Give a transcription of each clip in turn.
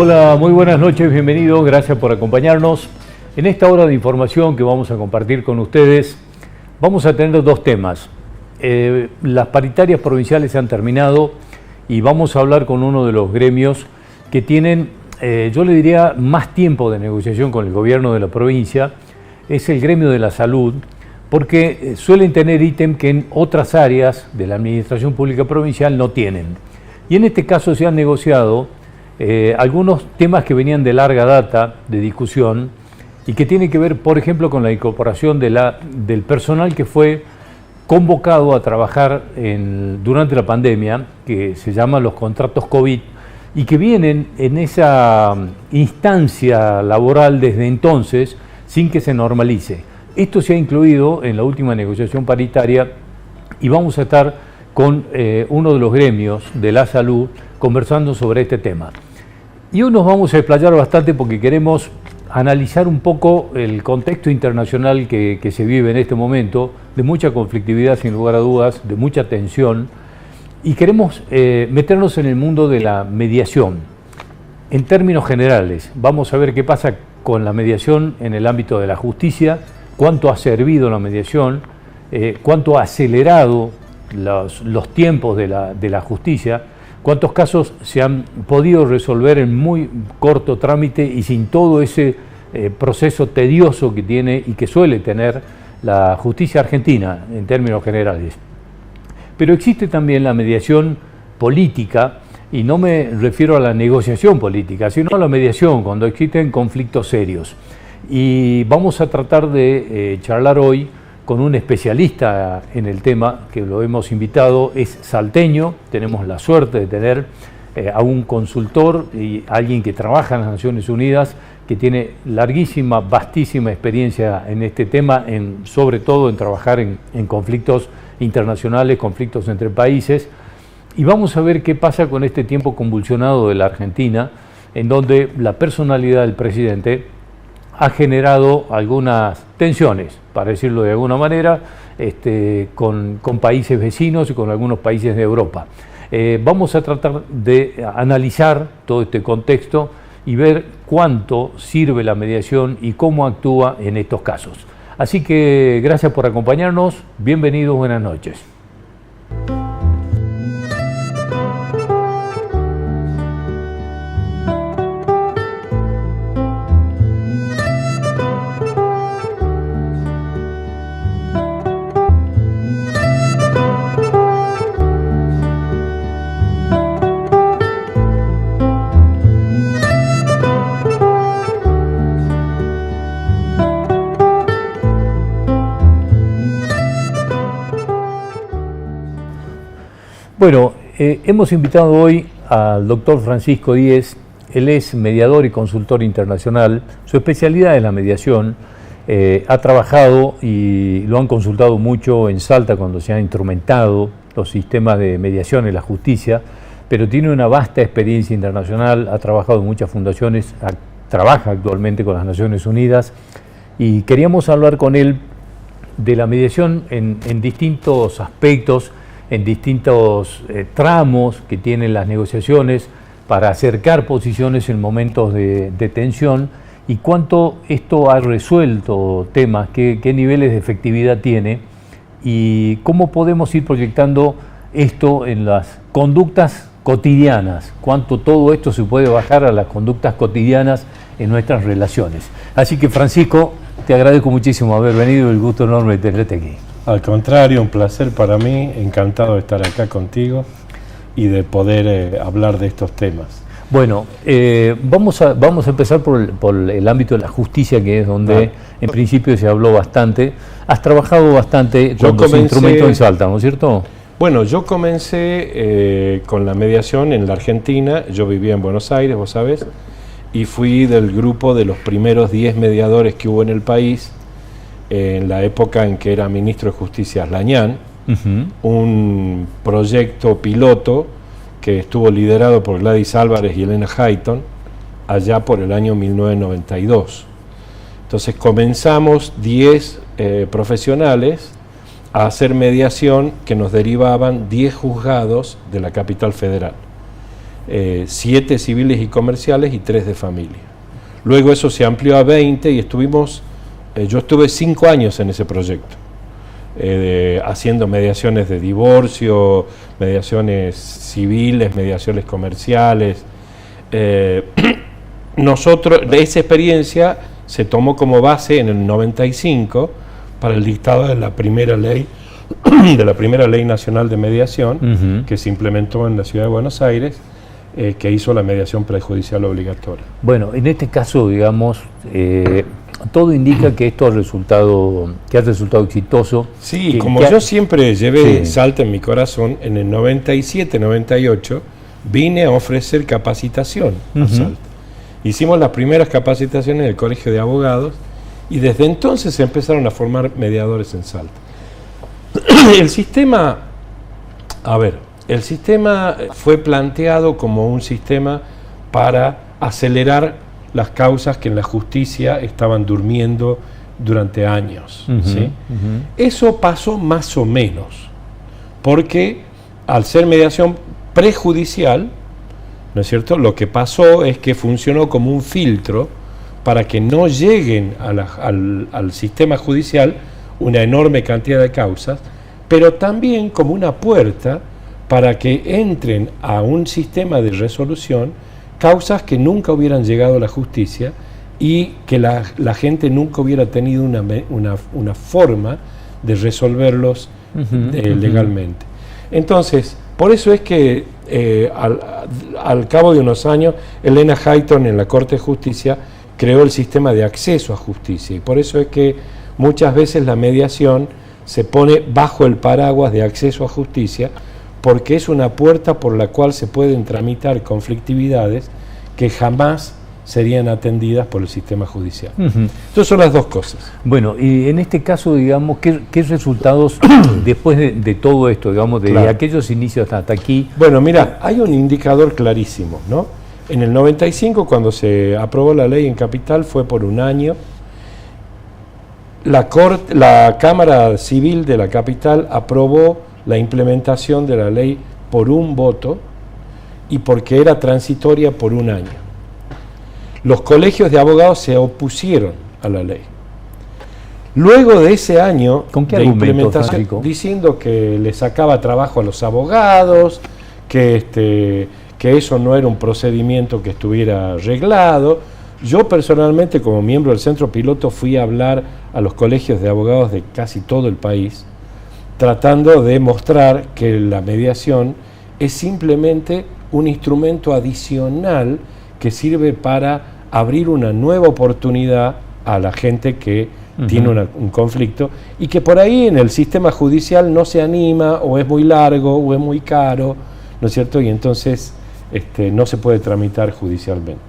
Hola, muy buenas noches, bienvenidos, gracias por acompañarnos. En esta hora de información que vamos a compartir con ustedes, vamos a tener dos temas. Las paritarias provinciales se han terminado y vamos a hablar con uno de los gremios que tienen, yo le diría, más tiempo de negociación con el gobierno de la provincia. Es el gremio de la salud, porque suelen tener ítem que en otras áreas de la administración pública provincial no tienen. Y en este caso se han negociado algunos temas que venían de larga data de discusión y que tienen que ver, por ejemplo, con la incorporación del personal que fue convocado a trabajar durante la pandemia, que se llaman los contratos COVID, y que vienen en esa instancia laboral desde entonces sin que se normalice. Esto se ha incluido en la última negociación paritaria y vamos a estar con uno de los gremios de la salud conversando sobre este tema. Y hoy nos vamos a explayar bastante porque queremos analizar un poco el contexto internacional que se vive en este momento, de mucha conflictividad sin lugar a dudas, de mucha tensión, y queremos meternos en el mundo de la mediación. En términos generales, vamos a ver qué pasa con la mediación en el ámbito de la justicia, cuánto ha servido la mediación, cuánto ha acelerado los tiempos de la justicia, cuántos casos se han podido resolver en muy corto trámite y sin todo ese proceso tedioso que tiene y que suele tener la justicia argentina en términos generales. Pero existe también la mediación política, y no me refiero a la negociación política, sino a la mediación cuando existen conflictos serios. Y vamos a tratar de charlar hoy con un especialista en el tema, que lo hemos invitado, es salteño, tenemos la suerte de tener a un consultor y alguien que trabaja en las Naciones Unidas, que tiene larguísima, vastísima experiencia en este tema, sobre todo en trabajar en conflictos internacionales, conflictos entre países, y vamos a ver qué pasa con este tiempo convulsionado de la Argentina, en donde la personalidad del presidente ha generado algunas tensiones, para decirlo de alguna manera, con países vecinos y con algunos países de Europa. Vamos a tratar de analizar todo este contexto y ver cuánto sirve la mediación y cómo actúa en estos casos. Así que gracias por acompañarnos, bienvenidos, buenas noches. Bueno, hemos invitado hoy al doctor Francisco Díez. Él es mediador y consultor internacional. Su especialidad es la mediación. Ha trabajado y lo han consultado mucho en Salta cuando se han instrumentado los sistemas de mediación en la justicia, pero tiene una vasta experiencia internacional, ha trabajado en muchas fundaciones, trabaja actualmente con las Naciones Unidas, y queríamos hablar con él de la mediación en distintos aspectos, en distintos tramos que tienen las negociaciones para acercar posiciones en momentos de tensión, y cuánto esto ha resuelto temas, qué niveles de efectividad tiene y cómo podemos ir proyectando esto en las conductas cotidianas, cuánto todo esto se puede bajar a las conductas cotidianas en nuestras relaciones. Así que, Francisco, te agradezco muchísimo haber venido, el gusto enorme de tenerte aquí. Al contrario, un placer para mí, encantado de estar acá contigo y de poder hablar de estos temas. Bueno, vamos a empezar por el ámbito de la justicia, que es donde en principio se habló bastante. Has trabajado bastante cuando se instrumentó en Salta, ¿no es cierto? Bueno, yo comencé con la mediación en la Argentina. Yo vivía en Buenos Aires, vos sabés, y fui del grupo de los primeros 10 mediadores que hubo en el país en la época en que era ministro de Justicia Lañán, un proyecto piloto que estuvo liderado por Gladys Álvarez y Elena Hayton allá por el año 1992. Entonces comenzamos 10 profesionales a hacer mediación que nos derivaban 10 juzgados de la capital federal. 7 civiles y comerciales y 3 de familia. Luego eso se amplió a 20 y yo estuve 5 años en ese proyecto, haciendo mediaciones de divorcio, mediaciones civiles, mediaciones comerciales. Nosotros, esa experiencia se tomó como base en el 95 para el dictado de la primera ley nacional de mediación, que se implementó en la ciudad de Buenos Aires, que hizo la mediación prejudicial obligatoria. Bueno, en este caso, digamos, todo indica que esto ha resultado exitoso. Sí, como yo siempre llevé Salta en mi corazón, en el 97-98 vine a ofrecer capacitación a Salta. Hicimos las primeras capacitaciones en el Colegio de Abogados y desde entonces se empezaron a formar mediadores en Salta. El sistema fue planteado como un sistema para acelerar las causas que en la justicia estaban durmiendo durante años. ¿Sí? Eso pasó más o menos, porque al ser mediación prejudicial, ¿no es cierto?, lo que pasó es que funcionó como un filtro para que no lleguen al sistema judicial una enorme cantidad de causas, pero también como una puerta para que entren a un sistema de resolución causas que nunca hubieran llegado a la justicia y que la gente nunca hubiera tenido una forma de resolverlos legalmente. Entonces, por eso es que al cabo de unos años, Elena Hayton en la Corte de Justicia creó el sistema de acceso a justicia, y por eso es que muchas veces la mediación se pone bajo el paraguas de acceso a justicia, porque es una puerta por la cual se pueden tramitar conflictividades que jamás serían atendidas por el sistema judicial. Entonces son las dos cosas. Bueno, y en este caso, digamos, ¿qué resultados después de todo esto, digamos, de aquellos inicios hasta aquí? Bueno, mira, hay un indicador clarísimo, ¿no? En el 95, cuando se aprobó la ley en Capital, fue por un año. La Cámara Civil de la Capital aprobó la implementación de la ley por un voto y porque era transitoria por un año. Los colegios de abogados se opusieron a la ley. Luego de ese año de implementación, diciendo que le sacaba trabajo a los abogados, que eso no era un procedimiento que estuviera arreglado. Yo personalmente, como miembro del Centro Piloto, fui a hablar a los colegios de abogados de casi todo el país, tratando de mostrar que la mediación es simplemente un instrumento adicional que sirve para abrir una nueva oportunidad a la gente que tiene un conflicto y que por ahí en el sistema judicial no se anima, o es muy largo, o es muy caro, ¿no es cierto? Y entonces no se puede tramitar judicialmente.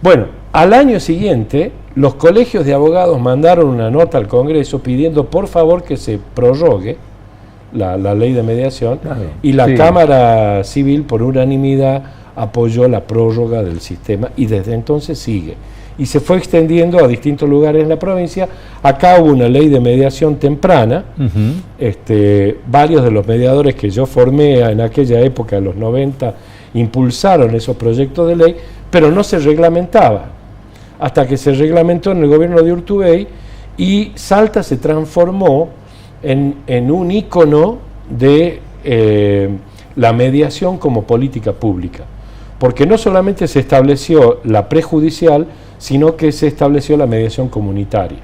Bueno, al año siguiente, los colegios de abogados mandaron una nota al Congreso pidiendo por favor que se prorrogue la ley de mediación, y la Cámara Civil por unanimidad apoyó la prórroga del sistema, y desde entonces sigue. Y se fue extendiendo a distintos lugares en la provincia. Acá hubo una ley de mediación temprana. Varios de los mediadores que yo formé en aquella época, en los 90, impulsaron esos proyectos de ley, pero no se reglamentaba. Hasta que se reglamentó en el gobierno de Urtubey, y Salta se transformó en un ícono de la mediación como política pública. Porque no solamente se estableció la prejudicial, sino que se estableció la mediación comunitaria,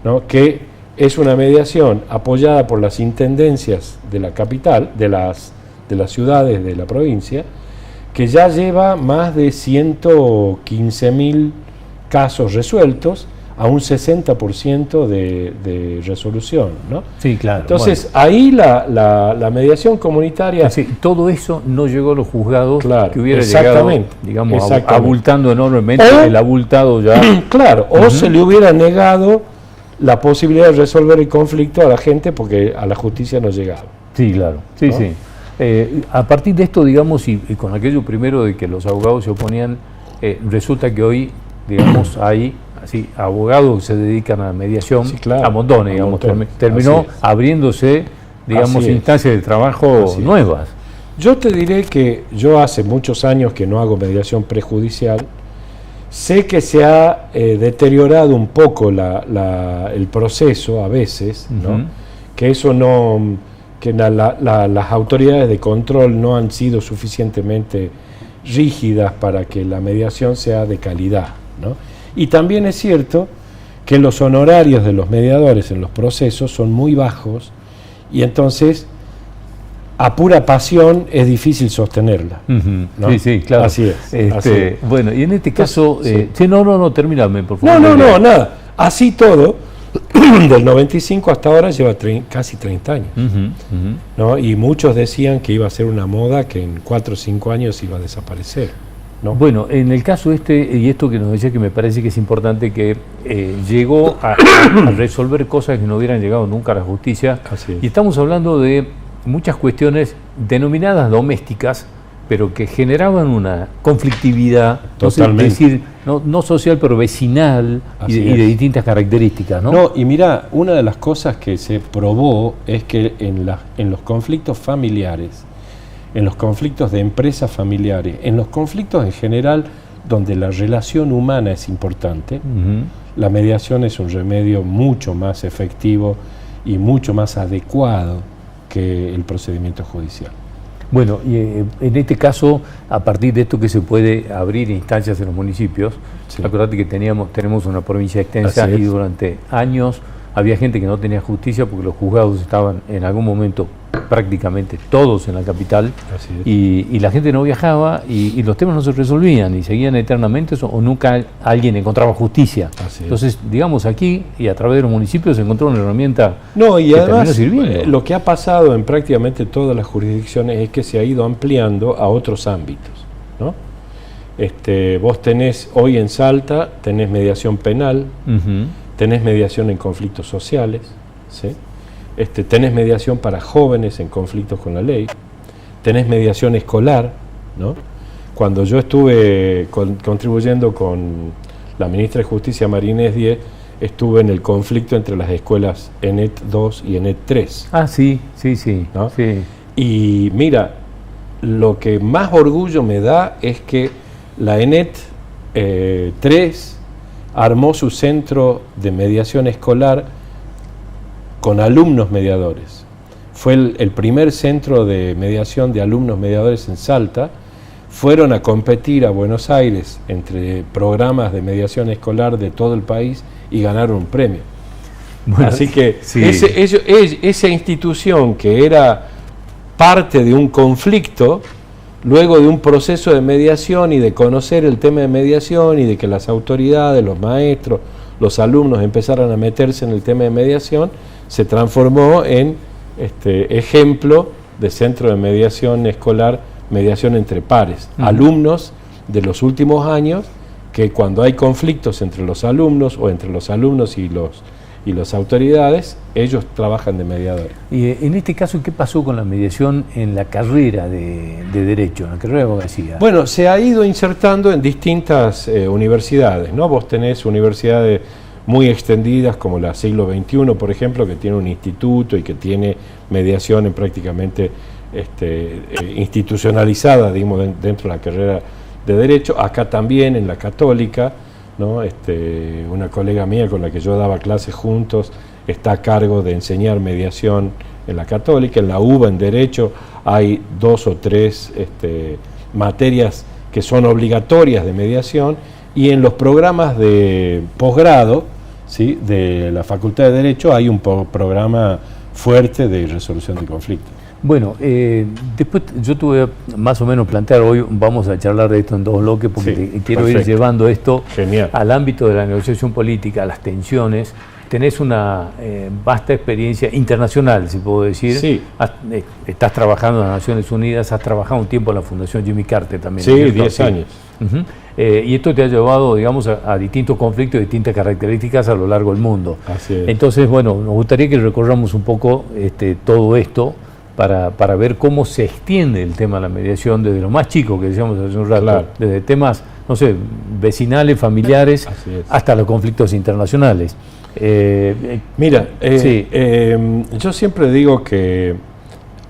¿no? Que es una mediación apoyada por las intendencias de la capital, de las ciudades de la provincia, que ya lleva más de 115.000 casos resueltos, a un 60% de resolución, ¿no? Sí, claro. Entonces, ahí la mediación comunitaria... Sí, todo eso no llegó a los juzgados, que hubiera llegado, digamos, abultando enormemente, el abultado ya... Claro, o se le hubiera negado la posibilidad de resolver el conflicto a la gente porque a la justicia no llegaba. Sí, claro. Sí, ¿no? Sí. A partir de esto, digamos, y con aquello primero de que los abogados se oponían, resulta que hoy, digamos, hay... Sí, abogados que se dedican a la mediación, a montones, digamos, terminó abriéndose, digamos, instancias de trabajo nuevas. Yo te diré que yo hace muchos años que no hago mediación prejudicial. Sé que se ha deteriorado un poco el proceso a veces, ¿no? Que eso no, que las autoridades de control no han sido suficientemente rígidas para que la mediación sea de calidad, ¿no? Y también es cierto que los honorarios de los mediadores en los procesos son muy bajos y entonces a pura pasión es difícil sostenerla. ¿No? Sí, sí, claro. Así es. Así es. Bueno, y en este caso, Sí. sí, no, termíname, por favor. No, nada. Así todo, del 95 hasta ahora lleva casi 30 años. ¿No? Y muchos decían que iba a ser una moda que en 4 o 5 años iba a desaparecer, ¿no? Bueno, en el caso y esto que nos decía que me parece que es importante, que llegó a resolver cosas que no hubieran llegado nunca a la justicia. Así es. Y estamos hablando de muchas cuestiones denominadas domésticas, pero que generaban una conflictividad, Totalmente. Es decir, no social, pero vecinal y de distintas características, ¿no? No, y mira, una de las cosas que se probó es que en los conflictos familiares, en los conflictos de empresas familiares, en los conflictos en general donde la relación humana es importante, la mediación es un remedio mucho más efectivo y mucho más adecuado que el procedimiento judicial. Bueno, y en este caso, a partir de esto que se puede abrir instancias en los municipios, sí. Acordate que tenemos una provincia extensa y durante años había gente que no tenía justicia porque los juzgados estaban en algún momento prácticamente todos en la capital y la gente no viajaba y los temas no se resolvían y seguían eternamente o nunca alguien encontraba justicia. Entonces, digamos, aquí y a través de los municipios se encontró una herramienta y que además, terminó sirviendo. Lo que ha pasado en prácticamente todas las jurisdicciones es que se ha ido ampliando a otros ámbitos, ¿no? Vos tenés hoy en Salta, tenés mediación penal, tenés mediación en conflictos sociales, ¿sí? Tenés mediación para jóvenes en conflictos con la ley, tenés mediación escolar, ¿no? Cuando yo estuve contribuyendo con la ministra de Justicia, María Inés Diez, estuve en el conflicto entre las escuelas ENET 2 y ENET 3. Ah, sí, ¿no? Sí. Y mira, lo que más orgullo me da es que la ENET 3 armó su centro de mediación escolar con alumnos mediadores. Fue el primer centro de mediación de alumnos mediadores en Salta. Fueron a competir a Buenos Aires entre programas de mediación escolar de todo el país y ganaron un premio. Bueno, así que esa institución que era parte de un conflicto, luego de un proceso de mediación y de conocer el tema de mediación y de que las autoridades, los maestros, los alumnos empezaran a meterse en el tema de mediación, se transformó en ejemplo de centro de mediación escolar, mediación entre pares. Alumnos de los últimos años que cuando hay conflictos entre los alumnos o entre los alumnos y las autoridades, ellos trabajan de mediadores. Y en este caso, ¿qué pasó con la mediación en la carrera de Derecho, en la carrera de abogacía? Bueno, se ha ido insertando en distintas universidades, ¿no? Vos tenés universidades muy extendidas como la Siglo XXI, por ejemplo, que tiene un instituto y que tiene mediación en prácticamente institucionalizada, digamos, dentro de la carrera de Derecho. Acá también en la Católica, ¿no? Una colega mía con la que yo daba clases juntos está a cargo de enseñar mediación en la Católica. En la UBA, en Derecho, hay 2 o 3 materias que son obligatorias de mediación, y en los programas de posgrado, ¿sí?, de la Facultad de Derecho hay un programa fuerte de resolución de conflictos. Bueno, después yo te voy a más o menos plantear, hoy vamos a charlar de esto en 2 bloques porque quiero ir llevando esto al ámbito de la negociación política, a las tensiones. Tenés una vasta experiencia internacional, si puedo decir. Sí. Estás trabajando en las Naciones Unidas, has trabajado un tiempo en la Fundación Jimmy Carter también. Sí, 10 años. Y esto te ha llevado, digamos, a distintos conflictos, distintas características a lo largo del mundo. Así es. Entonces, bueno, nos gustaría que recorramos un poco todo esto para ver cómo se extiende el tema de la mediación desde lo más chico que decíamos hace un rato, desde temas, no sé, vecinales, familiares, hasta los conflictos internacionales. Mira, yo siempre digo que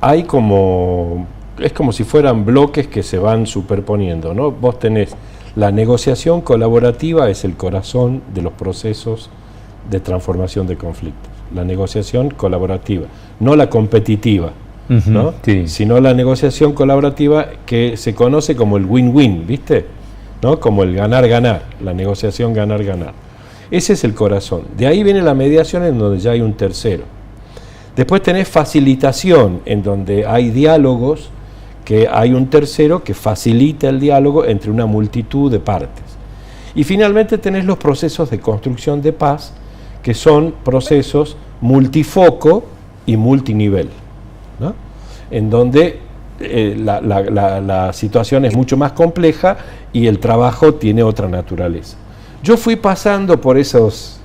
hay como es como si fueran bloques que se van superponiendo, ¿no? Vos tenés la negociación colaborativa, es el corazón de los procesos de transformación de conflictos. La negociación colaborativa, no la competitiva, ¿no? Sí. Sino la negociación colaborativa que se conoce como el win-win, ¿viste? ¿No? Como el ganar-ganar, la negociación ganar-ganar. Ese es el corazón. De ahí viene la mediación, en donde ya hay un tercero. Después tenés facilitación, en donde hay diálogos, que hay un tercero que facilita el diálogo entre una multitud de partes. Y finalmente tenés los procesos de construcción de paz, que son procesos multifoco y multinivel, ¿no? En donde la situación es mucho más compleja y el trabajo tiene otra naturaleza. Yo fui pasando por esos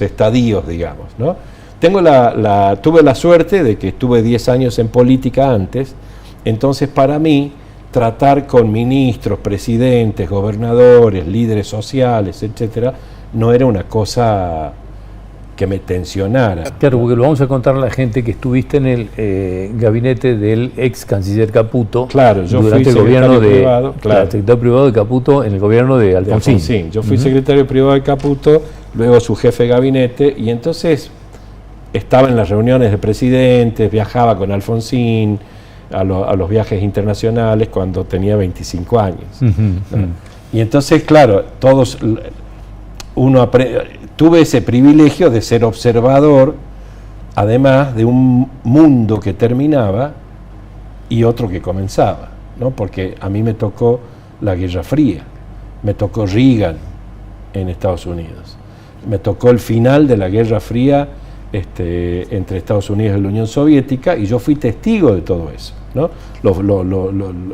estadios, digamos, ¿no? Tuve la suerte de que estuve 10 años en política antes, entonces para mí tratar con ministros, presidentes, gobernadores, líderes sociales, etcétera, no era una cosa que me tensionara. Claro, porque lo vamos a contar a la gente que estuviste en el gabinete del ex canciller Caputo. Claro, yo durante fui el gobierno privado, secretario privado de Caputo en el gobierno de Alfonsín. Yo fui secretario privado de Caputo, luego su jefe de gabinete, y entonces estaba en las reuniones de presidentes, viajaba con Alfonsín a los viajes internacionales cuando tenía 25 años. ¿No? Y entonces, claro, tuve ese privilegio de ser observador, además de un mundo que terminaba y otro que comenzaba, ¿no? Porque a mí me tocó la Guerra Fría, me tocó Reagan en Estados Unidos, me tocó el final de la Guerra Fría entre Estados Unidos y la Unión Soviética, y yo fui testigo de todo eso, ¿no?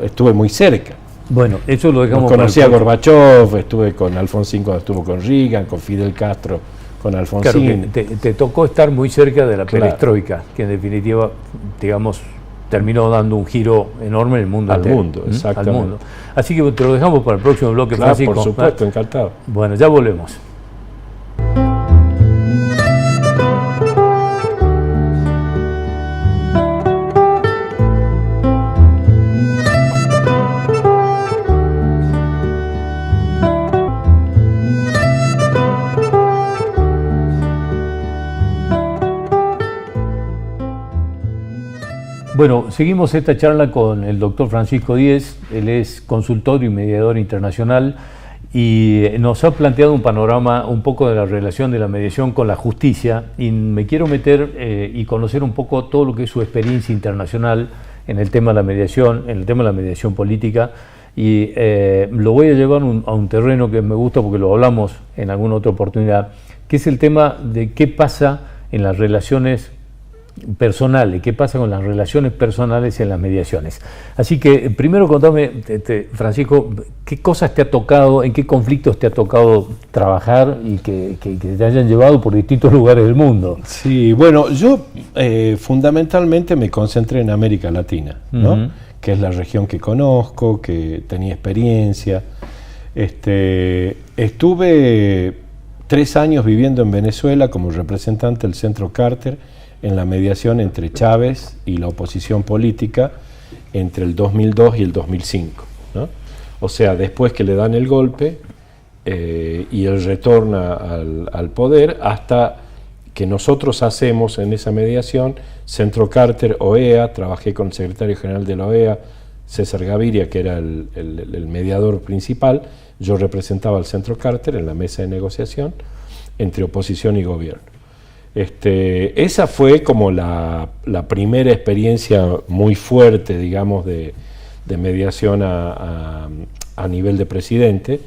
Estuve muy cerca. Bueno, eso lo dejamos. Conocí a Gorbachev, estuve con Alfonsín cuando estuvo con Reagan, con Fidel Castro, con Alfonsín. Claro, te tocó estar muy cerca de la perestroika, que en definitiva, digamos, terminó dando un giro enorme en el mundo entero. Al mundo, exactamente. Al mundo. Así que te lo dejamos para el próximo bloque, claro, Francisco. Por supuesto, encantado. Bueno, ya volvemos. Bueno, seguimos esta charla con el doctor Francisco Díez. Él es consultor y mediador internacional y nos ha planteado un panorama un poco de la relación de la mediación con la justicia, y me quiero meter y conocer un poco todo lo que es su experiencia internacional en el tema de la mediación, en el tema de la mediación política, y lo voy a llevar a un terreno que me gusta porque lo hablamos en alguna otra oportunidad, que es el tema de qué pasa en las relaciones personales, qué pasa con las relaciones personales en las mediaciones. Así que primero contame, Francisco, qué cosas te ha tocado, en qué conflictos te ha tocado trabajar y que te hayan llevado por distintos lugares del mundo. Sí, bueno, yo fundamentalmente me concentré en América Latina, ¿no? Que es la región que conozco, que tenía experiencia. Estuve 3 años viviendo en Venezuela como representante del Centro Carter en la mediación entre Chávez y la oposición política entre el 2002 y el 2005, ¿no? O sea, después que le dan el golpe y él retorna al poder, hasta que nosotros hacemos en esa mediación, Centro Carter, OEA, trabajé con el secretario general de la OEA, César Gaviria, que era el mediador principal. Yo representaba al Centro Carter en la mesa de negociación entre oposición y gobierno. Esa fue como la primera experiencia muy fuerte, digamos, de mediación a nivel de presidente.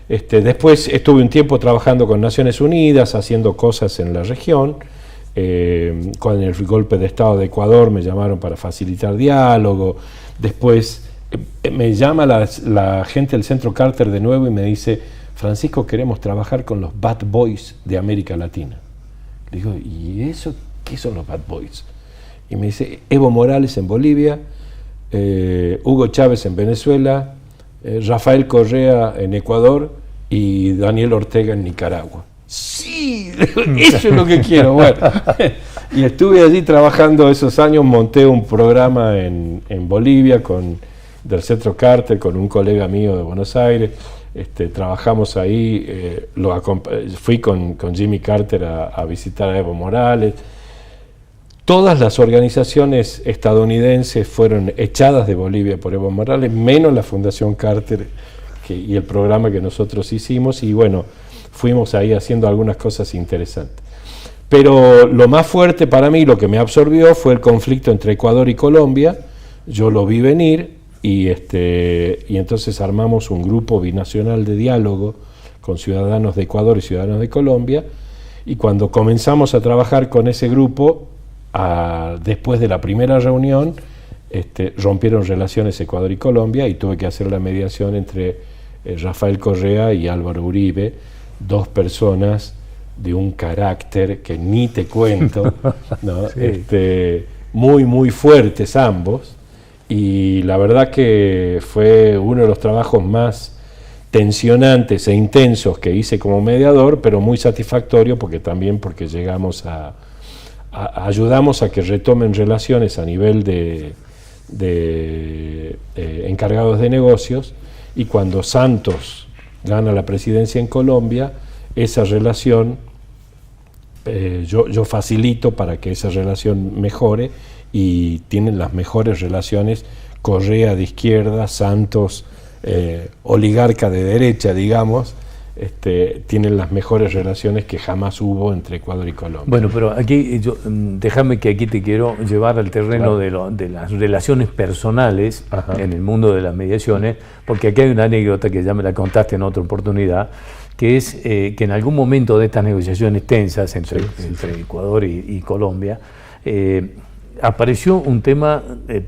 Después estuve un tiempo trabajando con Naciones Unidas, haciendo cosas en la región. Con el golpe de Estado de Ecuador me llamaron para facilitar diálogo. Después me llama la gente del Centro Carter de nuevo y me dice: Francisco, queremos trabajar con los bad boys de América Latina. Le digo: ¿y eso qué son los bad boys? Y me dice: Evo Morales en Bolivia, Hugo Chávez en Venezuela, Rafael Correa en Ecuador y Daniel Ortega en Nicaragua. Sí, eso es lo que quiero. Bueno, y estuve allí trabajando esos años, monté un programa en Bolivia del Centro Carter con un colega mío de Buenos Aires. Trabajamos ahí, fui con Jimmy Carter a visitar a Evo Morales. Todas las organizaciones estadounidenses fueron echadas de Bolivia por Evo Morales, menos la Fundación Carter y el programa que nosotros hicimos, y bueno, fuimos ahí haciendo algunas cosas interesantes. Pero lo más fuerte para mí, lo que me absorbió, fue el conflicto entre Ecuador y Colombia. Yo lo vi venir y entonces armamos un grupo binacional de diálogo con ciudadanos de Ecuador y ciudadanos de Colombia, y cuando comenzamos a trabajar con ese grupo, después de la primera reunión, rompieron relaciones Ecuador y Colombia, y tuve que hacer la mediación entre Rafael Correa y Álvaro Uribe, dos personas de un carácter que ni te cuento, ¿no? Sí. Muy, muy fuertes ambos, y la verdad que fue uno de los trabajos más tensionantes e intensos que hice como mediador, pero muy satisfactorio porque llegamos ayudamos a que retomen relaciones a nivel de encargados de negocios, y cuando Santos gana la presidencia en Colombia, esa relación, yo facilito para que esa relación mejore, y tienen las mejores relaciones Correa de izquierda, Santos oligarca de derecha, digamos. Tienen las mejores relaciones que jamás hubo entre Ecuador y Colombia. Bueno, pero aquí, déjame que aquí te quiero llevar al terreno, claro, de las relaciones personales. Ajá. En el mundo de las mediaciones, porque aquí hay una anécdota que ya me la contaste en otra oportunidad, que es que en algún momento de estas negociaciones tensas entre Ecuador y Colombia, apareció un tema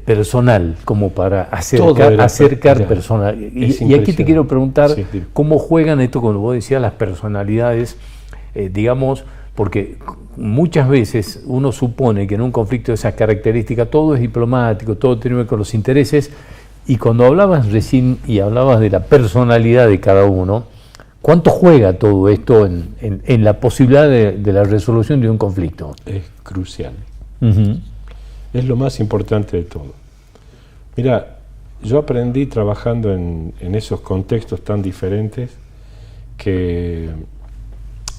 personal, como para acercar personas. Y aquí te quiero preguntar, ¿cómo juegan esto, como vos decías, las personalidades, digamos, porque muchas veces uno supone que en un conflicto de esas características todo es diplomático, todo tiene que ver con los intereses, y cuando hablabas recién y hablabas de la personalidad de cada uno, ¿cuánto juega todo esto en la posibilidad de la resolución de un conflicto? Es crucial. Uh-huh. Es lo más importante de todo. Mira, yo aprendí trabajando en esos contextos tan diferentes que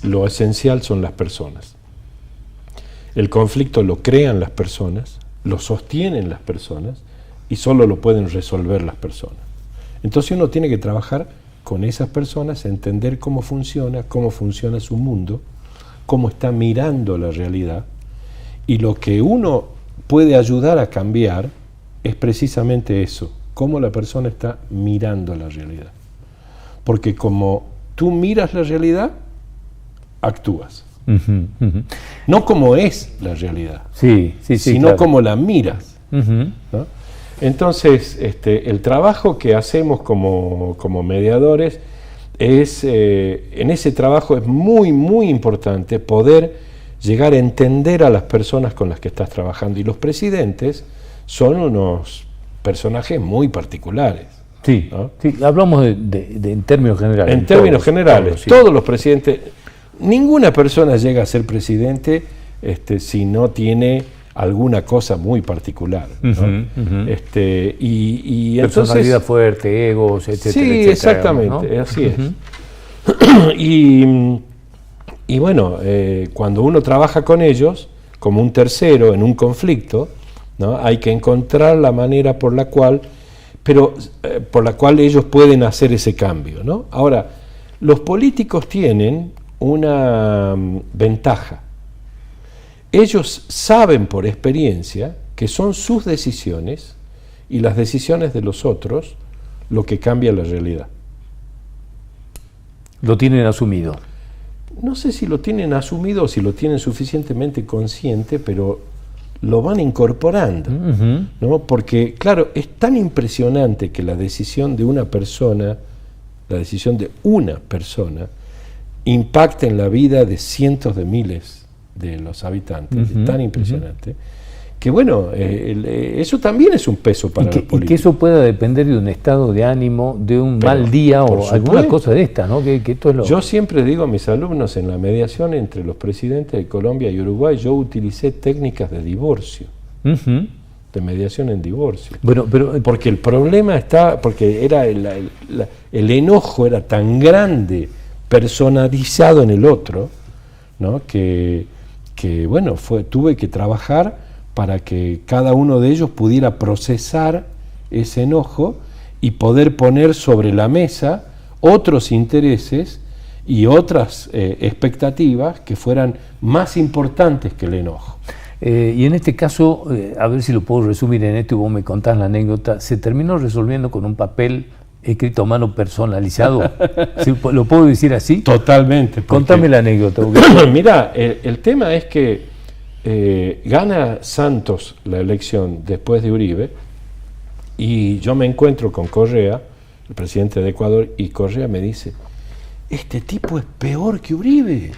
lo esencial son las personas. El conflicto lo crean las personas, lo sostienen las personas, y solo lo pueden resolver las personas. Entonces uno tiene que trabajar con esas personas, entender cómo funciona su mundo, cómo está mirando la realidad, y lo que uno puede ayudar a cambiar es precisamente eso, cómo la persona está mirando la realidad. Porque como tú miras la realidad, actúas. Uh-huh, uh-huh. No como es la realidad, sino claro, como la miras. Uh-huh. ¿No? Entonces, el trabajo que hacemos como mediadores es, en ese trabajo es muy, muy importante poder llegar a entender a las personas con las que estás trabajando, y los presidentes son unos personajes muy particulares. Sí, ¿no? Sí, hablamos en términos generales. En términos generales, todos los presidentes, ninguna persona llega a ser presidente si no tiene alguna cosa muy particular, ¿no? Uh-huh, uh-huh. Y personalidad entonces, fuerte, egos, etcétera. Sí, etcétera, exactamente, ¿no? Así Uh-huh. es. Y bueno, cuando uno trabaja con ellos, como un tercero en un conflicto, ¿no? Hay que encontrar la manera por la cual ellos pueden hacer ese cambio, ¿no? Ahora, los políticos tienen una ventaja. Ellos saben por experiencia que son sus decisiones y las decisiones de los otros lo que cambia la realidad. Lo tienen asumido. No sé si lo tienen asumido o si lo tienen suficientemente consciente, pero lo van incorporando, uh-huh, ¿no? Porque, claro, es tan impresionante que la decisión de una persona impacte en la vida de cientos de miles de los habitantes, uh-huh, es tan impresionante, uh-huh, que bueno, eso también es un peso para los políticos. Y que eso pueda depender de un estado de ánimo, de un mal día o alguna cosa de esta, ¿no? Que esto es lo... Yo siempre digo a mis alumnos, en la mediación entre los presidentes de Colombia y Uruguay, yo utilicé técnicas de divorcio. De mediación en divorcio. Bueno, pero porque el problema está, porque era el enojo era tan grande, personalizado en el otro, ¿no? que bueno, tuve que trabajar para que cada uno de ellos pudiera procesar ese enojo y poder poner sobre la mesa otros intereses y otras expectativas que fueran más importantes que el enojo. Y en este caso, a ver si lo puedo resumir en esto y vos me contás la anécdota, ¿se terminó resolviendo con un papel escrito a mano personalizado? ¿Lo puedo decir así? Totalmente. Contame la anécdota. Mira, el tema es que gana Santos la elección después de Uribe y yo me encuentro con Correa, el presidente de Ecuador, y Correa me dice, este tipo es peor que Uribe,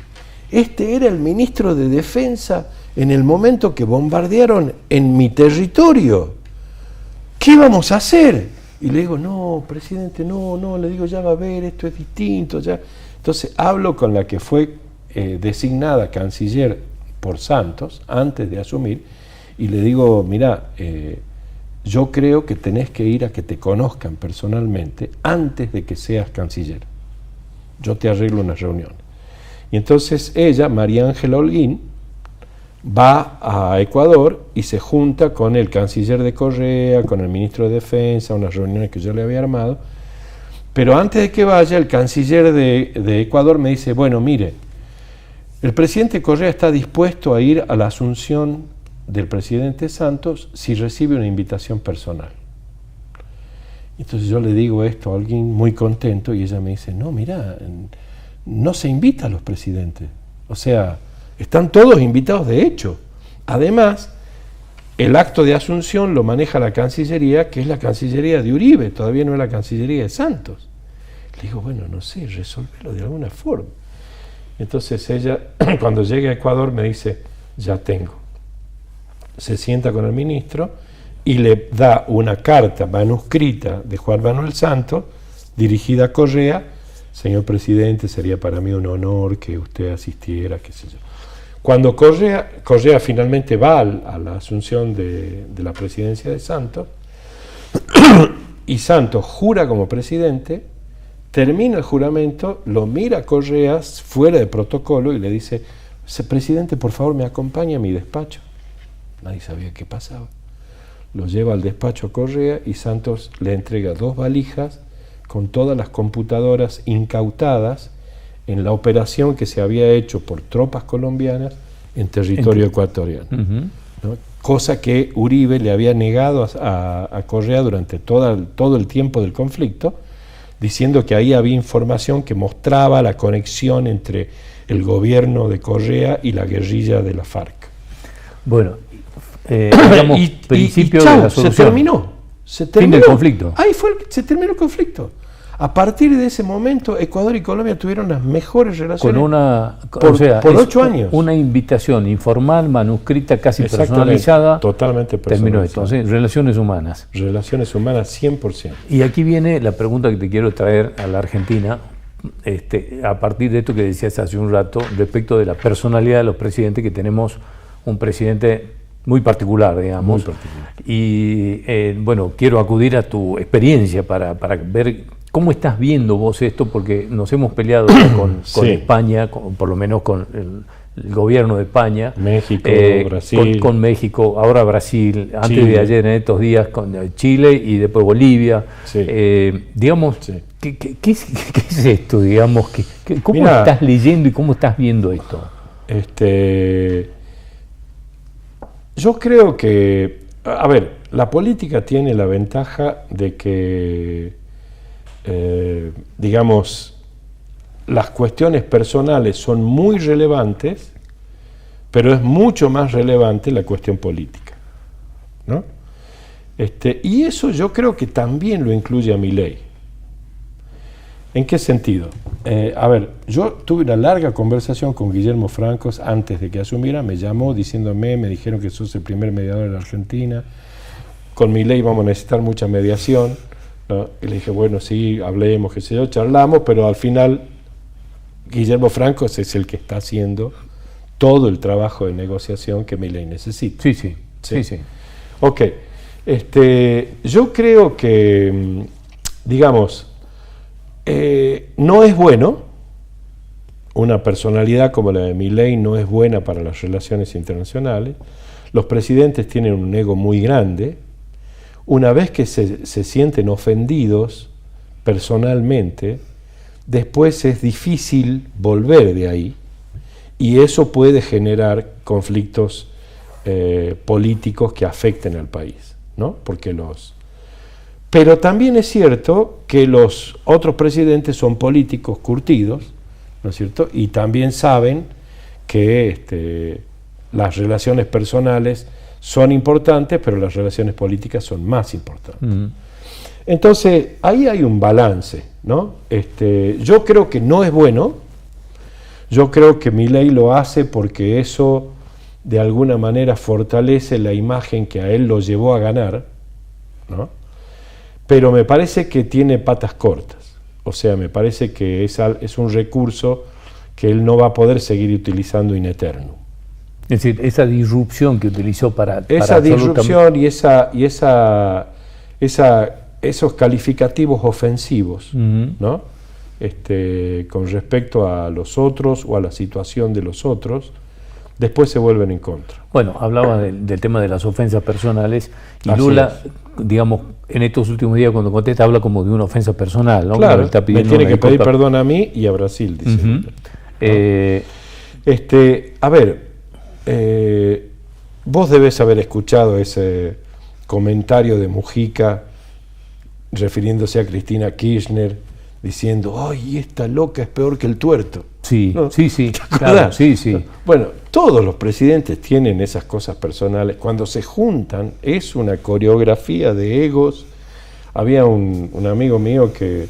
este era el ministro de Defensa en el momento que bombardearon en mi territorio. ¿Qué vamos a hacer? Y le digo, no, presidente, no, le digo, ya va a ver, esto es distinto. Ya. Entonces hablo con la que fue designada canciller por Santos, antes de asumir, y le digo, mira, yo creo que tenés que ir a que te conozcan personalmente antes de que seas canciller. Yo te arreglo una reunión. Y entonces ella, María Ángela Holguín, va a Ecuador y se junta con el canciller de Correa, con el ministro de Defensa, unas reuniones que yo le había armado, pero antes de que vaya, el canciller de Ecuador me dice, bueno, mire, el presidente Correa está dispuesto a ir a la asunción del presidente Santos si recibe una invitación personal. Entonces yo le digo esto a alguien muy contento y ella me dice, no, mira, no se invita a los presidentes, o sea, están todos invitados de hecho. Además, el acto de asunción lo maneja la Cancillería, que es la Cancillería de Uribe, todavía no es la Cancillería de Santos. Le digo, bueno, no sé, resolverlo de alguna forma. Entonces ella, cuando llegue a Ecuador, me dice, ya tengo. Se sienta con el ministro y le da una carta manuscrita de Juan Manuel Santos, dirigida a Correa. Señor presidente, sería para mí un honor que usted asistiera, qué sé yo. Cuando Correa finalmente va a la asunción de la presidencia de Santos, y Santos jura como presidente, termina el juramento, lo mira a Correa fuera de protocolo y le dice, presidente, por favor, me acompaña a mi despacho. Nadie sabía qué pasaba. Lo lleva al despacho a Correa y Santos le entrega 2 valijas con todas las computadoras incautadas en la operación que se había hecho por tropas colombianas en territorio ecuatoriano. ¿No? Cosa que Uribe le había negado a Correa durante todo el tiempo del conflicto, diciendo que ahí había información que mostraba la conexión entre el gobierno de Correa y la guerrilla de la FARC. Bueno, digamos, principio de la solución. Se terminó. Fin del conflicto. Ahí se terminó el conflicto. A partir de ese momento, Ecuador y Colombia tuvieron las mejores relaciones por 8 años. Una invitación informal, manuscrita, casi personalizada. Totalmente personalizada. Terminó esto. ¿Sí? Relaciones humanas. Relaciones humanas 100%. Y aquí viene la pregunta que te quiero traer a la Argentina, a partir de esto que decías hace un rato, respecto de la personalidad de los presidentes, que tenemos un presidente muy particular, digamos. Muy particular. Y bueno, quiero acudir a tu experiencia para ver cómo estás viendo vos esto, porque nos hemos peleado con España, por lo menos con el gobierno de España. México, Brasil. Con México, ahora Brasil, antes Chile. De ayer, en estos días, con Chile y después Bolivia. Sí. Digamos, sí. ¿Qué es esto? Digamos, ¿cómo estás leyendo y cómo estás viendo esto? Yo creo que, a ver, la política tiene la ventaja de que, digamos, las cuestiones personales son muy relevantes, pero es mucho más relevante la cuestión política, ¿no? Y eso yo creo que también lo incluye a Milei. ¿En qué sentido? A ver, yo tuve una larga conversación con Guillermo Francos antes de que asumiera, me llamó diciéndome, me dijeron que sos el primer mediador de la Argentina, con Milei vamos a necesitar mucha mediación, ¿no? Y le dije, bueno, sí, hablemos, qué sé yo, charlamos, pero al final Guillermo Francos es el que está haciendo todo el trabajo de negociación que Milei necesita. Sí. Ok, yo creo que, digamos, no es bueno, una personalidad como la de Milei no es buena para las relaciones internacionales. Los presidentes tienen un ego muy grande. Una vez que se sienten ofendidos personalmente, después es difícil volver de ahí, y eso puede generar conflictos políticos que afecten al país, ¿no? Pero también es cierto que los otros presidentes son políticos curtidos, ¿no es cierto? Y también saben que las relaciones personales son importantes, pero las relaciones políticas son más importantes. Entonces, ahí hay un balance, ¿no? Yo creo que no es bueno, yo creo que Milei lo hace porque eso de alguna manera fortalece la imagen que a él lo llevó a ganar, ¿no? Pero me parece que tiene patas cortas, o sea, me parece que es un recurso que él no va a poder seguir utilizando in eternum. Es decir, esa disrupción que utilizó para esa disrupción y esos calificativos ofensivos, ¿no? Con respecto a los otros o a la situación de los otros, después se vuelven en contra. Bueno, hablaba del tema de las ofensas personales y Así Lula, digamos, en estos últimos días cuando contesta habla como de una ofensa personal, ¿no? Claro, Está me tiene que pedir perdón a mí y a Brasil, dice. ¿No? A ver, vos debés haber escuchado ese comentario de Mujica refiriéndose a Cristina Kirchner diciendo, ¡ay, esta loca es peor que el tuerto! Sí, ¿no? sí, claro, sí. Bueno, todos los presidentes tienen esas cosas personales. Cuando se juntan es una coreografía de egos. Había un amigo mío que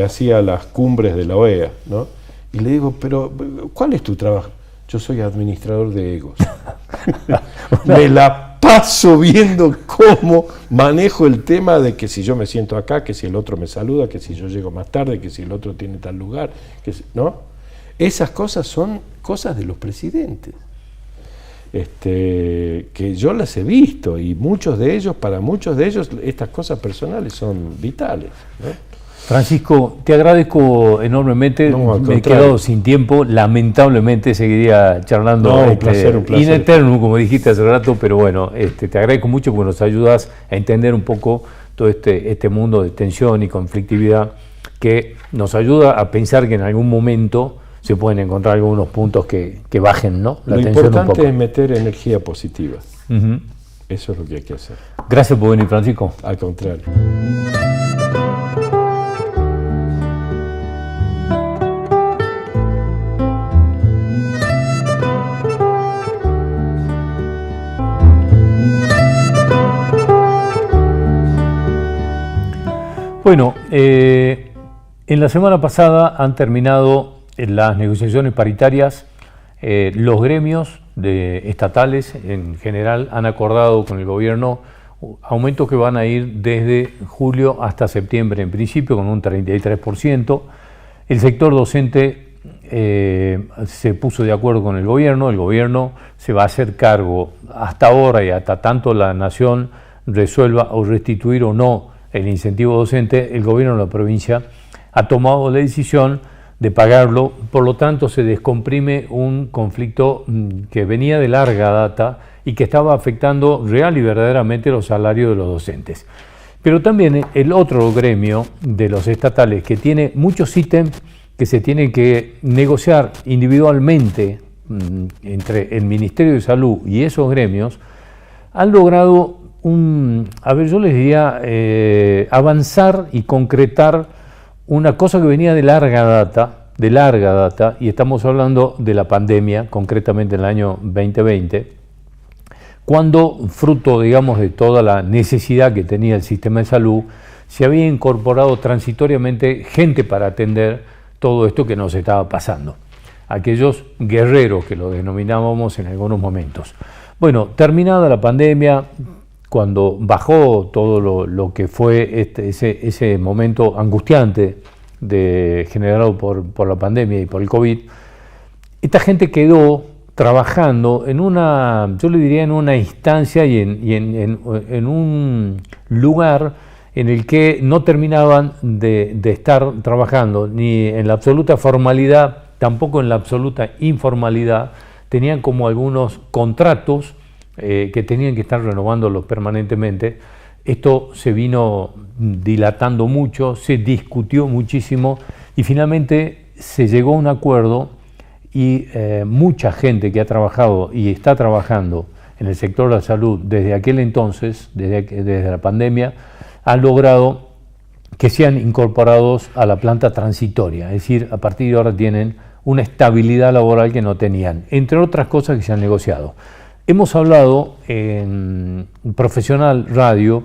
hacía las cumbres de la OEA, ¿no? Y le digo, pero ¿cuál es tu trabajo? Yo soy administrador de egos. Me la paso viendo cómo manejo el tema de que si yo me siento acá, que si el otro me saluda, que si yo llego más tarde, que si el otro tiene tal lugar, ¿no? Esas cosas son cosas de los presidentes, que yo las he visto, y para muchos de ellos, estas cosas personales son vitales, ¿no? Francisco, te agradezco enormemente. No, me he quedado sin tiempo, lamentablemente seguiría charlando. No, un placer. In eternum, como dijiste hace rato, pero bueno, te agradezco mucho porque nos ayudas a entender un poco todo este mundo de tensión y conflictividad, que nos ayuda a pensar que en algún momento se pueden encontrar algunos puntos que bajen, ¿no? La tensión importante un poco. Es meter energía positiva. Eso es lo que hay que hacer. Gracias por venir, Francisco. Al contrario. Bueno, en la semana pasada han terminado las negociaciones paritarias. Los gremios estatales en general han acordado con el gobierno aumentos que van a ir desde julio hasta septiembre, en principio con un 33%. El sector docente se puso de acuerdo con el gobierno se va a hacer cargo hasta ahora y hasta tanto la nación resuelva o restituir o no el incentivo docente. El gobierno de la provincia ha tomado la decisión de pagarlo, por lo tanto se descomprime un conflicto que venía de larga data y que estaba afectando real y verdaderamente los salarios de los docentes. Pero también el otro gremio de los estatales, que tiene muchos ítems que se tienen que negociar individualmente entre el Ministerio de Salud y esos gremios, han logrado yo les diría, avanzar y concretar una cosa que venía de larga data, y estamos hablando de la pandemia, concretamente en el año 2020, cuando, fruto, digamos, de toda la necesidad que tenía el sistema de salud, se había incorporado transitoriamente gente para atender todo esto que nos estaba pasando. Aquellos guerreros que lo denominábamos en algunos momentos. Bueno, terminada la pandemia, cuando bajó todo lo que fue ese momento angustiante generado por la pandemia y por el COVID, esta gente quedó trabajando en yo le diría en una instancia y en un lugar en el que no terminaban de estar trabajando ni en la absoluta formalidad, tampoco en la absoluta informalidad. Tenían como algunos contratos que tenían que estar renovándolos permanentemente. Esto se vino dilatando mucho, se discutió muchísimo y finalmente se llegó a un acuerdo y mucha gente que ha trabajado y está trabajando en el sector de la salud desde aquel entonces, desde la pandemia, ha logrado que sean incorporados a la planta transitoria, es decir, a partir de ahora tienen una estabilidad laboral que no tenían, entre otras cosas que se han negociado. Hemos hablado en Profesional Radio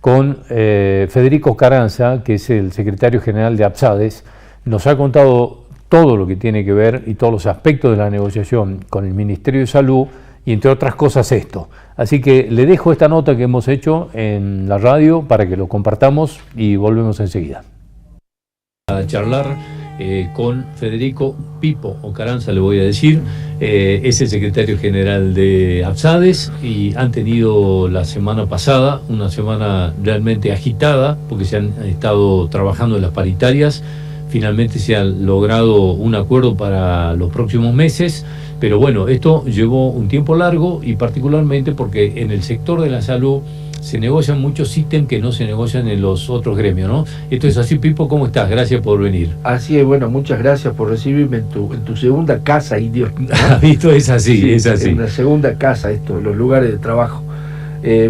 con Federico Carranza, que es el secretario general de APSADES, nos ha contado todo lo que tiene que ver y todos los aspectos de la negociación con el Ministerio de Salud y entre otras cosas esto. Así que le dejo esta nota que hemos hecho en la radio para que lo compartamos y volvemos enseguida. A charlar con Federico Pipo o Carranza, le voy a decir, es el secretario general de APSADES y han tenido la semana pasada una semana realmente agitada porque se han estado trabajando en las paritarias. Finalmente se ha logrado un acuerdo para los próximos meses, pero bueno, esto llevó un tiempo largo y particularmente porque en el sector de la salud se negocian muchos ítems que no se negocian en los otros gremios, ¿no? Esto es así, Pipo, ¿cómo estás? Gracias por venir. Así es, bueno, muchas gracias por recibirme en tu segunda casa, idiota, ¿no? Esto es así, sí, es así. En la segunda casa, los lugares de trabajo.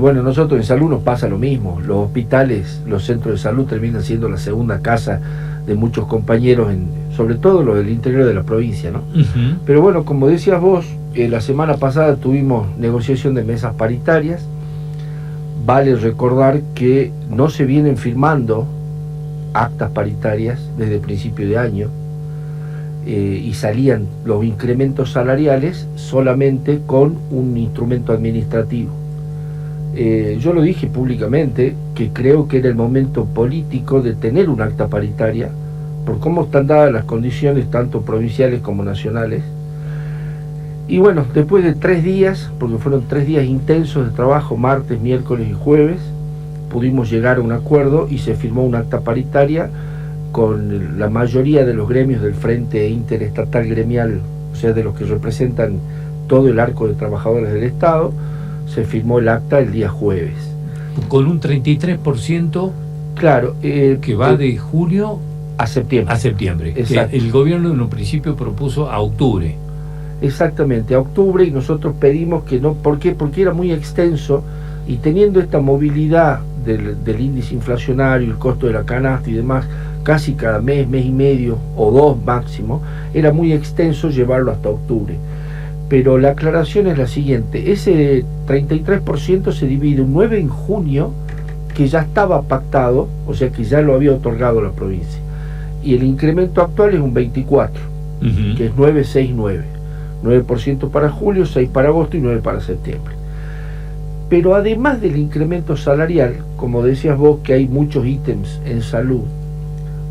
Bueno, nosotros en salud nos pasa lo mismo, los hospitales, los centros de salud terminan siendo la segunda casa de muchos compañeros, sobre todo los del interior de la provincia, ¿no? Uh-huh. Pero bueno, como decías vos, la semana pasada tuvimos negociación de mesas paritarias. Vale recordar que no se vienen firmando actas paritarias desde el principio de año y salían los incrementos salariales solamente con un instrumento administrativo. Yo lo dije públicamente que creo que era el momento político de tener un acta paritaria por cómo están dadas las condiciones tanto provinciales como nacionales. Y bueno, después de 3 días, porque fueron 3 días intensos de trabajo, martes, miércoles y jueves, pudimos llegar a un acuerdo y se firmó un acta paritaria con la mayoría de los gremios del Frente Interestatal Gremial, o sea, de los que representan todo el arco de trabajadores del Estado. Se firmó el acta el día jueves. Con un 33%, claro, que va de julio a septiembre. A septiembre. Exacto. El gobierno en un principio propuso a octubre. Exactamente, a octubre, y nosotros pedimos que no. ¿Por qué? Porque era muy extenso y teniendo esta movilidad del índice inflacionario, el costo de la canasta y demás, casi cada mes, mes y medio o 2 máximo, era muy extenso llevarlo hasta octubre. Pero la aclaración es la siguiente: ese 33% se divide un 9 en junio, que ya estaba pactado, o sea que ya lo había otorgado la provincia, y el incremento actual es un 24, uh-huh, que es 9, 6, 9. 9% para julio, 6 para agosto y 9 para septiembre. Pero además del incremento salarial, como decías vos que hay muchos ítems en salud,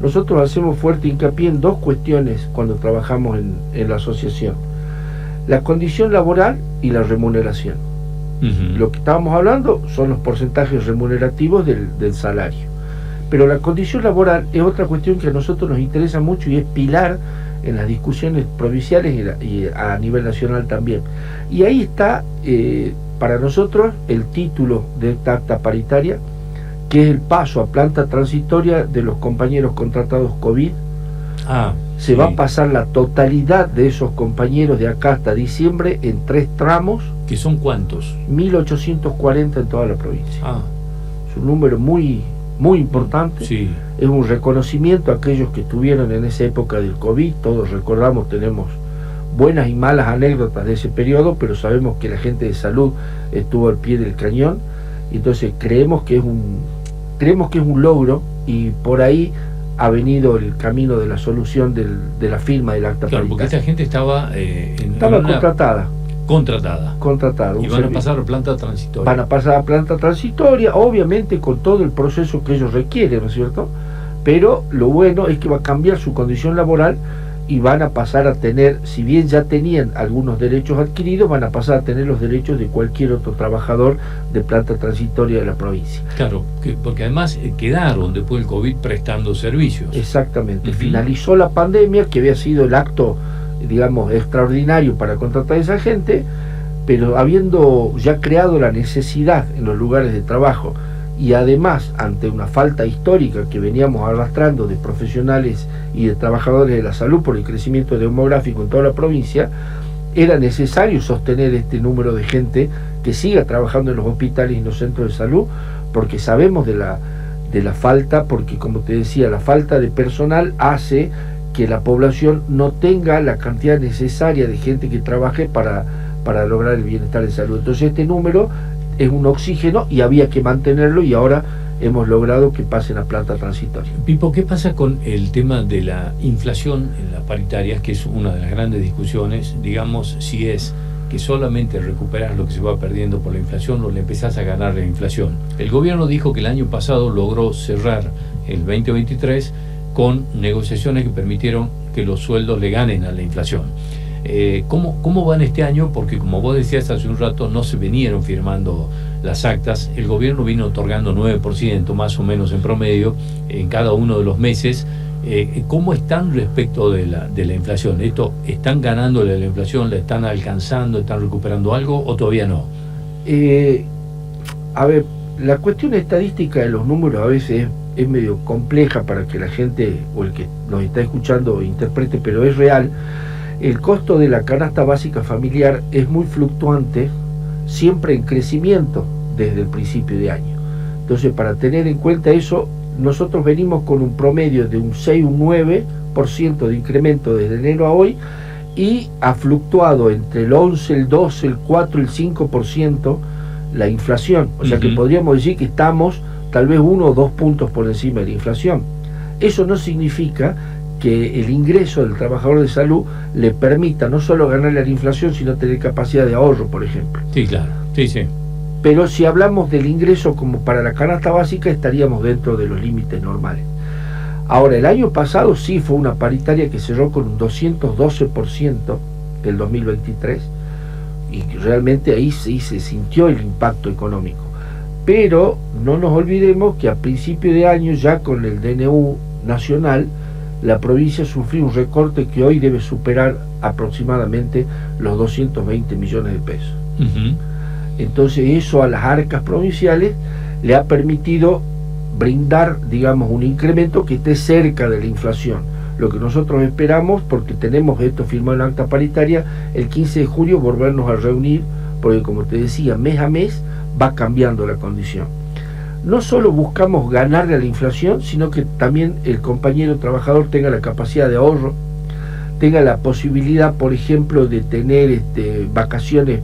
nosotros hacemos fuerte hincapié en 2 cuestiones cuando trabajamos en la asociación: la condición laboral y la remuneración. Uh-huh. Lo que estábamos hablando son los porcentajes remunerativos del salario, pero la condición laboral es otra cuestión que a nosotros nos interesa mucho y es pilar en las discusiones provinciales y a nivel nacional también. Y ahí está para nosotros el título de esta acta paritaria, que es el paso a planta transitoria de los compañeros contratados COVID. Se va a pasar la totalidad de esos compañeros de acá hasta diciembre en 3 tramos. ¿Que son cuántos? 1840 en toda la provincia. Es un número muy importante. Sí. Es un reconocimiento a aquellos que estuvieron en esa época del COVID. Todos recordamos, tenemos buenas y malas anécdotas de ese periodo, pero sabemos que la gente de salud estuvo al pie del cañón. Entonces creemos que es creemos que es un logro y por ahí ha venido el camino de la solución de la firma del acta Claro, porque esta gente estaba contratada. Y van a pasar a planta transitoria. Van a pasar a planta transitoria, obviamente con todo el proceso que ellos requieren, ¿no es cierto? Pero lo bueno es que va a cambiar su condición laboral y van a pasar a tener, si bien ya tenían algunos derechos adquiridos, van a pasar a tener los derechos de cualquier otro trabajador de planta transitoria de la provincia. Claro, porque además quedaron después del COVID prestando servicios. Exactamente. Finalizó la pandemia, que había sido el acto, digamos, extraordinario para contratar a esa gente, pero habiendo ya creado la necesidad en los lugares de trabajo y además ante una falta histórica que veníamos arrastrando de profesionales y de trabajadores de la salud por el crecimiento demográfico en toda la provincia, era necesario sostener este número de gente que siga trabajando en los hospitales y en los centros de salud, porque sabemos de la falta, porque como te decía, la falta de personal hace que la población no tenga la cantidad necesaria de gente que trabaje para lograr el bienestar de salud. Entonces este número es un oxígeno y había que mantenerlo y ahora hemos logrado que pasen a planta transitoria. Pipo, ¿qué pasa con el tema de la inflación en las paritarias, que es una de las grandes discusiones? Digamos, si es que solamente recuperás lo que se va perdiendo por la inflación o le empezás a ganar la inflación. El gobierno dijo que el año pasado logró cerrar el 2023 con negociaciones que permitieron que los sueldos le ganen a la inflación. ¿Cómo van este año? Porque como vos decías hace un rato, no se vinieron firmando las actas. El gobierno vino otorgando 9% más o menos en promedio en cada uno de los meses. ¿Cómo están respecto de la inflación? ¿Están ganando la inflación? ¿La están alcanzando? ¿Están recuperando algo o todavía no? A ver, la cuestión estadística de los números a veces es medio compleja para que la gente o el que nos está escuchando interprete, pero es real. El costo de la canasta básica familiar es muy fluctuante, siempre en crecimiento desde el principio de año. Entonces, para tener en cuenta eso, nosotros venimos con un promedio de un 6, un 9% de incremento desde enero a hoy y ha fluctuado entre el 11, el 12, el 4, el 5% la inflación. O sea que podríamos decir que estamos tal vez 1 o 2 puntos por encima de la inflación. Eso no significa que el ingreso del trabajador de salud le permita no solo ganarle a la inflación, sino tener capacidad de ahorro, por ejemplo. Sí, claro, sí. Pero si hablamos del ingreso como para la canasta básica, estaríamos dentro de los límites normales. Ahora, el año pasado sí fue una paritaria que cerró con un 212% del 2023, y realmente ahí sí se sintió el impacto económico. Pero no nos olvidemos que a principio de año, ya con el DNU nacional, la provincia sufrió un recorte que hoy debe superar aproximadamente los 220 millones de pesos. Entonces eso a las arcas provinciales le ha permitido brindar, digamos, un incremento que esté cerca de la inflación. Lo que nosotros esperamos, porque tenemos esto firmado en la acta paritaria, el 15 de julio volvernos a reunir, porque como te decía, mes a mes va cambiando la condición. No solo buscamos ganarle a la inflación, sino que también el compañero trabajador tenga la capacidad de ahorro, tenga la posibilidad, por ejemplo, de tener vacaciones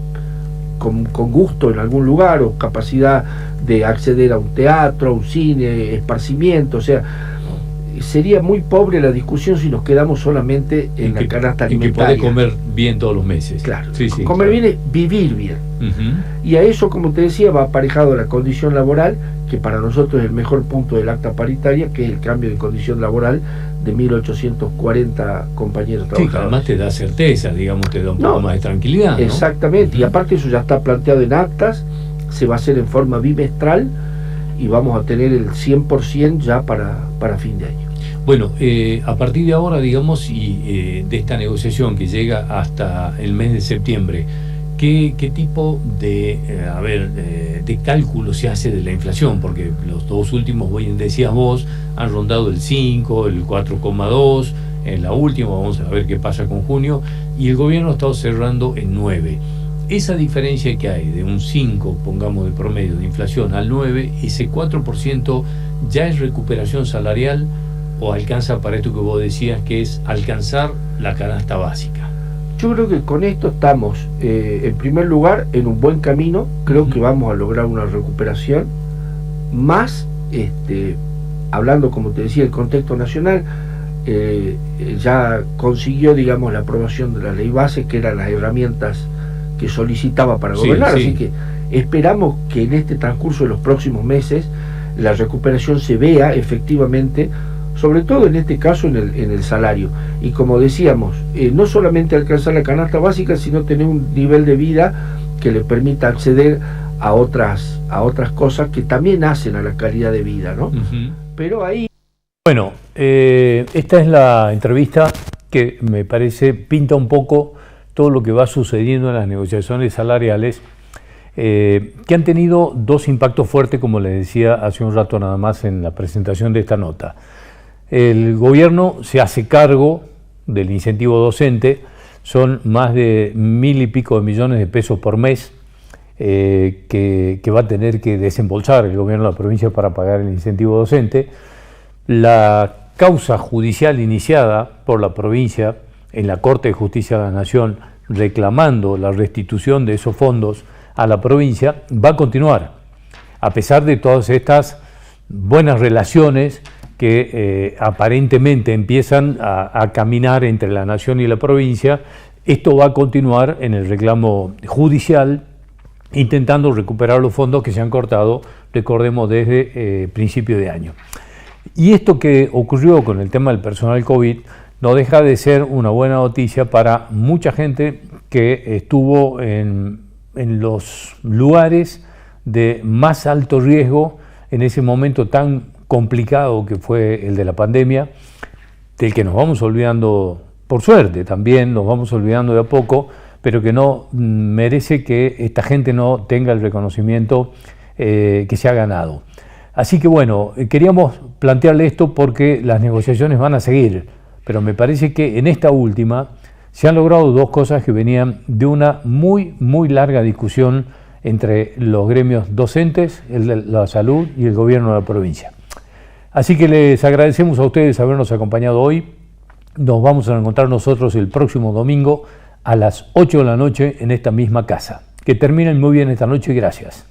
con gusto en algún lugar, o capacidad de acceder a un teatro, a un cine, esparcimiento. O sea, sería muy pobre la discusión si nos quedamos solamente en la canasta alimentaria. Y que poder comer bien todos los meses. Claro, comer bien es vivir bien. Y a eso, como te decía, va aparejado la condición laboral, que para nosotros es el mejor punto del acta paritaria, que es el cambio de condición laboral de 1.840 compañeros trabajadores. Sí, además te da certeza, digamos, te da un poco más de tranquilidad, ¿no? Exactamente, y aparte eso ya está planteado en actas, se va a hacer en forma bimestral y vamos a tener el 100% ya para fin de año. Bueno, a partir de ahora, digamos, y de esta negociación que llega hasta el mes de septiembre, ¿qué tipo de cálculo se hace de la inflación? Porque los dos últimos, decías vos, han rondado el 5, el 4,2, en la última, vamos a ver qué pasa con junio, y el gobierno ha estado cerrando en 9. Esa diferencia que hay de un 5, pongamos de promedio de inflación, al 9, ese 4% ya es recuperación salarial, o alcanza para esto que vos decías, que es alcanzar la canasta básica. Yo creo que con esto estamos, en primer lugar, en un buen camino. Creo que vamos a lograr una recuperación más hablando, como te decía, el contexto nacional, ya consiguió, digamos, la aprobación de la ley base, que eran las herramientas que solicitaba para gobernar, así que esperamos que en este transcurso de los próximos meses la recuperación se vea efectivamente, sobre todo en este caso en el salario, y como decíamos, no solamente alcanzar la canasta básica, sino tener un nivel de vida que le permita acceder a otras cosas que también hacen a la calidad de vida, ¿no? Pero ahí... Bueno, esta es la entrevista que me parece pinta un poco todo lo que va sucediendo en las negociaciones salariales, que han tenido dos impactos fuertes, como les decía hace un rato nada más en la presentación de esta nota. El gobierno se hace cargo del incentivo docente, son más de 1.000 y pico de millones de pesos por mes que va a tener que desembolsar el gobierno de la provincia para pagar el incentivo docente. La causa judicial iniciada por la provincia en la Corte de Justicia de la Nación reclamando la restitución de esos fondos a la provincia va a continuar, a pesar de todas estas buenas relaciones que aparentemente empiezan a caminar entre la Nación y la provincia. Esto va a continuar en el reclamo judicial, intentando recuperar los fondos que se han cortado, recordemos, desde principio de año. Y esto que ocurrió con el tema del personal COVID no deja de ser una buena noticia para mucha gente que estuvo en los lugares de más alto riesgo en ese momento tan complicado que fue el de la pandemia, del que nos vamos olvidando, por suerte también nos vamos olvidando de a poco, pero que no merece que esta gente no tenga el reconocimiento que se ha ganado. Así que bueno, queríamos plantearle esto porque las negociaciones van a seguir, pero me parece que en esta última se han logrado dos cosas que venían de una muy larga discusión entre los gremios docentes, el de la salud y el gobierno de la provincia. Así que les agradecemos a ustedes habernos acompañado hoy. Nos vamos a encontrar nosotros el próximo domingo a las 8 de la noche en esta misma casa. Que terminen muy bien esta noche y gracias.